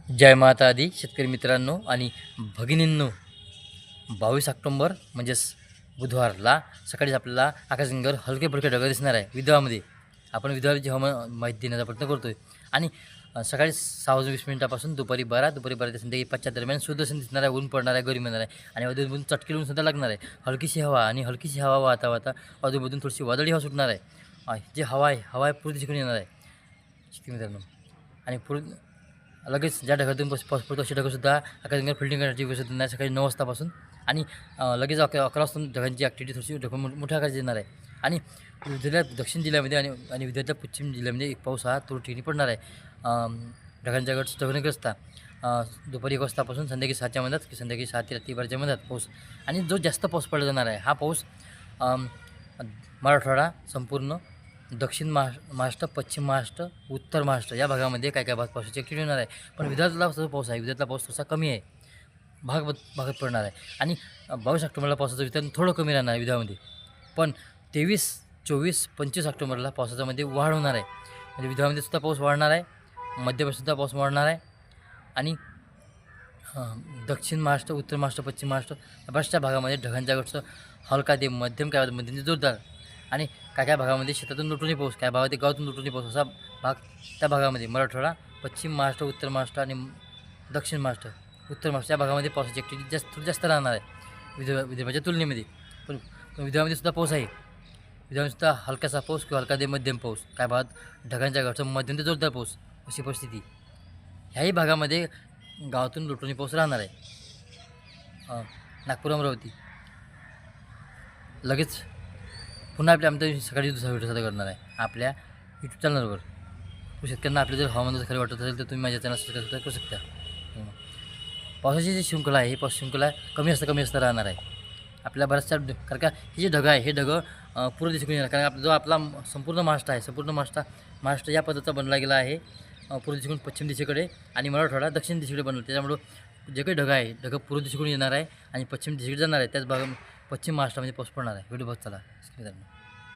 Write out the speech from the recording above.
जय माता दी शेतकरी मित्रांनो आणि भगिनींनो, 22 ऑक्टोबर म्हणजेच बुधवारला सकाळीच आपल्याला आकाशगंगेवर हलके फुलके ढग दिसणार आहे. विदर्भामध्ये आपण विदर्भाची हवामान माहिती देण्याचा प्रयत्न करतो आहे. आणि सकाळी 6:20 दुपारी 12 ते संध्याकाळी 5च्या दरम्यान सुदर्शन दिसणार आहे. ऊन पडणार आहे, गरमी येणार आहे आणि अधूनमधून चटके ऊन सुद्धा लागणार आहे. हलकीशी हवा वाहता वाहता अधूनमधून थोडीशी वादळी हवा सुटणार आहे. जी हवा आहे पूर्वी दिशेकडून येणार आहे शेतकरी मित्रांनो. आणि लगेच ज्या ढगातून पाऊस पडतो अशी ढगंसुद्धा आकाशगंगेवर फिल्डिंग करण्याची व्यवस्था देणार आहे सकाळी 9 वाजतापासून. आणि लगेच 11 वाजता ढगांची ॲक्टिव्हिटी थोडीशी मोठ्या आकाराची येणार आहे. आणि दक्षिण जिल्ह्यामध्ये आणि विदर्भाच्या पश्चिम जिल्ह्यामध्ये एक पाऊस हा थोडी ठिकाणी पडणार आहे. ढगांच्या गट ढगग्रस्त दुपारी 1 वाजतापासून संध्याकाळी 6च्या मध्यात की संध्याकाळी 6 ते रात्री 12च्या मध्यात पाऊस. आणि जो जास्त पाऊस पडला जाणार आहे हा पाऊस मराठवाडा, संपूर्ण दक्षिण महाराष्ट्र, पश्चिम महाराष्ट्र, उत्तर महाराष्ट्र या भागामध्ये काय भाग पावसाची ॲक्टिव्हिटी होणार आहे. पण विदर्भातला पाऊस आहे, विदर्भातला पाऊस थोडासा कमी आहे, भागात पडणार आहे. आणि 22 ऑक्टोबरला पावसाचं वितरण थोडं कमी राहणार आहे विदर्भामध्ये. पण 23, 24, 25 ऑक्टोबरला पावसाच्यामध्ये वाढ होणार आहे. म्हणजे विदर्भामध्ये सुद्धा पाऊस वाढणार आहे, मध्यप्रदेशसुद्धा पाऊस वाढणार आहे. आणि दक्षिण महाराष्ट्र, उत्तर महाराष्ट्र, पश्चिम महाराष्ट्र या बऱ्याचशा भागामध्ये ढगांच्या गटचं हलका ते मध्यम, काय मध्यम जोरदार. आणि काय भागामध्ये शेतातून लुटूनही पाऊस, काय भागामध्ये गावातून लुटूनही पाऊस, असा भाग त्या भागामध्ये मराठवाडा, पश्चिम महाराष्ट्र, उत्तर महाराष्ट्र आणि दक्षिण महाराष्ट्र, उत्तर महाराष्ट्र या भागामध्ये पावसाची ॲक्टिव्हिटी थोडी जास्त राहणार आहे विदर्भाच्या तुलनेमध्ये. पण विदर्भामध्ये सुद्धा पाऊस आहे. विदर्भातसुद्धा हलकासा पाऊस किंवा हलका ते मध्यम पाऊस, काय भागात ढगांच्या गटचं मध्यम ते जोरदार पाऊस, अशी परिस्थिती ह्याही भागामध्ये गावातून लुटूनही पाऊस राहणार आहे. नागपूर, अमरावती लगेच पुन्हा आमच्या सकाळी दुसरा व्हिडिओ सादर करणार आहे आपल्या यूट्यूब चॅनलवर. शेतकऱ्यांना आपल्या जर हवामान जर खरं वाटत असेल तर तुम्ही माझ्या चॅनल सबस्क्राईब करू शकता. पावसाची जी शृंखला आहे ही पाऊस शृंखला कमी असता राहणार आहे आपल्या बऱ्याचशा. कारण का हे जे ढगं आहे हे ढगं पूर्व दिशेकडून येणार. कारण जो आपला संपूर्ण महाराष्ट्र या पद्धतीचा बनला गेला आहे, पूर्व दिशेकडून पश्चिम दिशेकडे आणि मराठवाडा दक्षिण दिशेकडे बनवलं. त्याच्यामुळं जे काही ढगं आहे ढगं पूर्व दिशेकडून येणार आहे आणि पश्चिम दिशेकडे जाणार आहे. त्याच भागात पश्चिम महाराष्ट्रामध्ये पाऊस पडणार आहे. व्हिडिओ बघ चला मित्रांनो.